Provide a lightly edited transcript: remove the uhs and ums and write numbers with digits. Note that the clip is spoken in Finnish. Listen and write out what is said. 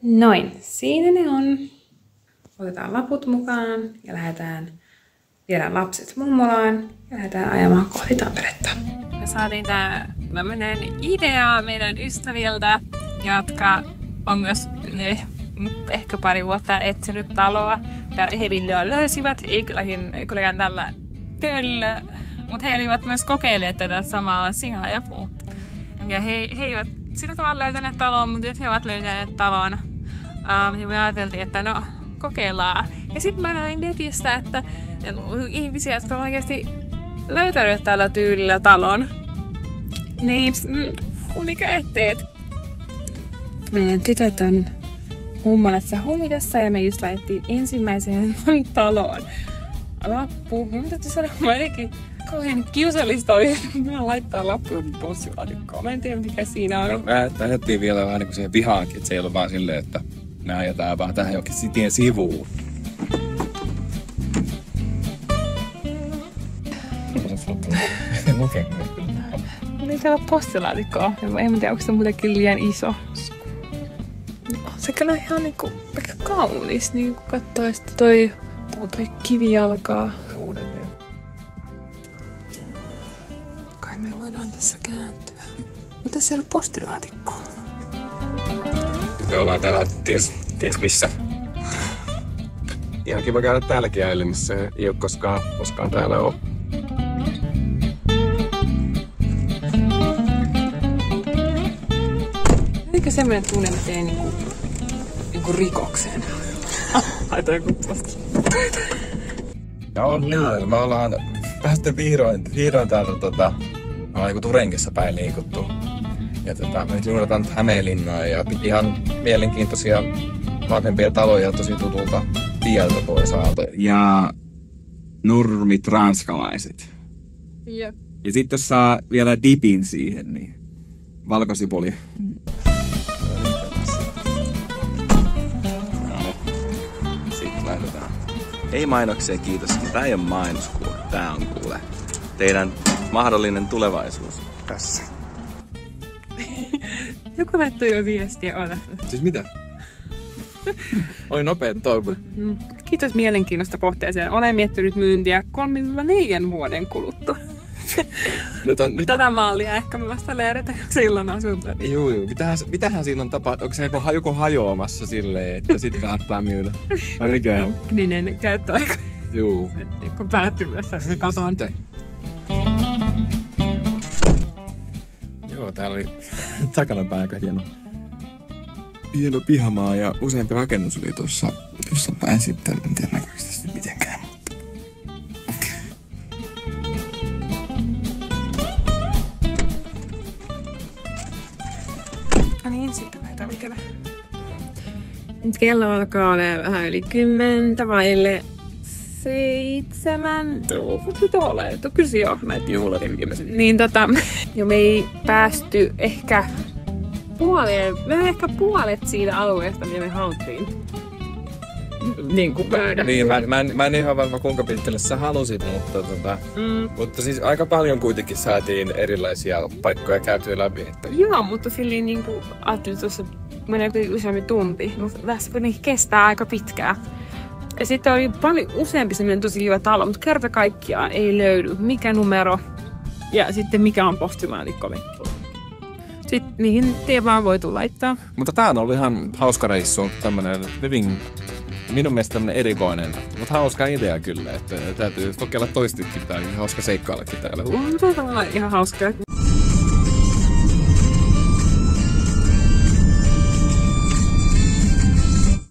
Noin, siinä ne on. Otetaan laput mukaan ja viedään lapset mummolaan ja lähdetään ajamaan kohti Tamperetta. Me saatiin tämmönen idea meidän ystäviltä, jotka on myös ehkä pari vuotta etsinyt taloa. He vihdoin löysivät, ei kylläkään tällä kyllä, mutta he olivat myös kokeilleet tätä samaa sinaa ja puuta. Ja he eivät sillä tavalla löytäneet taloon, mutta he ovat löytäneet talon. Ja me ajateltiin, että no kokeillaan. Ja sitten mä näin netistä, että ihmisiä, jotka on oikeasti löytänyt tällä tyylillä talon, niin oli käytteet. Meidän tytöt on hummalassa humitassa ja me just laitettiin ensimmäiseen taloon lappu. Mun täytyy sanoa, mä jotenkin kauhean kiusallista oli laittaa lappuun postilaatikkoon. Mä en tiedä mikä siinä on. Mä ajettiin vielä vähän niin siihen vihaankin, että se ei ollut vaan silleen, että me ajetaan vaan tähän jokin tien sivuun. Niin täällä on postilaatikkoa. En tiedä, onko se muutenkin liian iso. Se kyllä ihan niinku aika kaunis, niin kun katsoo sitten toi kivijalkaa. Kai me voidaan tässä kääntyä. Mitä siellä on postilaatikkoa? Me ollaan täällä ties missä. Ihan kiva käydä täälläkin äilemässä. Ei oo koskaan täällä oo. Eikö semmoinen tunne, että teen niinku rikoksen? Laita joku posti. Joo, me ollaan päästy vihdoin täältä niinku Turenkissa päin liikuttu. Ja me juurataan Hämeenlinnaan ja ihan mielenkiintoisia vanhempia taloja tosi tutulta tieltä toisaalta. Ja nurmit ranskalaiset. Jep. Ja sitten jos saa vielä dipin siihen, niin valkosipuli. Sitten laitetaan. Ei mainoksia, kiitos. Tää ei ole mainos, tää on kuule teidän mahdollinen tulevaisuus tässä. Joku laittoi jo viestiä, ota. Siis mitä? Oli nopeet toivo. Kiitos mielenkiinnosta kohteeseen. Olen miettinyt myyntiä 3-4 vuoden kuluttua. Tätä mallia ehkä me vasta löydetään silloin asuntoon. Joo. Mitähän siinä on tapahtunut? Onko se joku hajoamassa silleen, että sit kannattaa myydä? Vai mikä? Niin käyttöaika. Joo. Kun päättymässä se katoon. Joo, täällä oli takanapäin aika hieno pihamaa ja useampi rakennus oli tuossa päin sitten. En tiedä näkyykö tästä mitenkään. No niin, sitten lähdetään liikkeelle. Nyt kello alkaa olla vähän yli 10 vaille 7. Kyllä se on näitä juhlatin. Niin ja me ei päästy ehkä puolet siitä alueesta, mitä me haluttiin. Niin kuin pöydä. Niin, mä en ihan varma kuinka pitkälle sä halusit, mutta siis aika paljon kuitenkin saatiin erilaisia paikkoja käytyä läpi. Että... Joo, mutta silleen niin kuin ajattelin tuossa menee useammin tunti, mutta tässä kuitenkin kestää aika pitkään. Ja sitten oli paljon useampi semmoinen tosi hyvä talo, mutta kerta kaikkiaan ei löydy mikä numero ja sitten mikä on postilaatikko. Sitten niihin ei vaan voitu laittaa. Mutta tää on ollut ihan hauska reissu, tämmönen minun mielestä tämmönen erikoinen, mutta hauska idea kyllä, että täytyy kokeilla toistikin tää, hauska seikkaillakin täällä. On ihan hauska.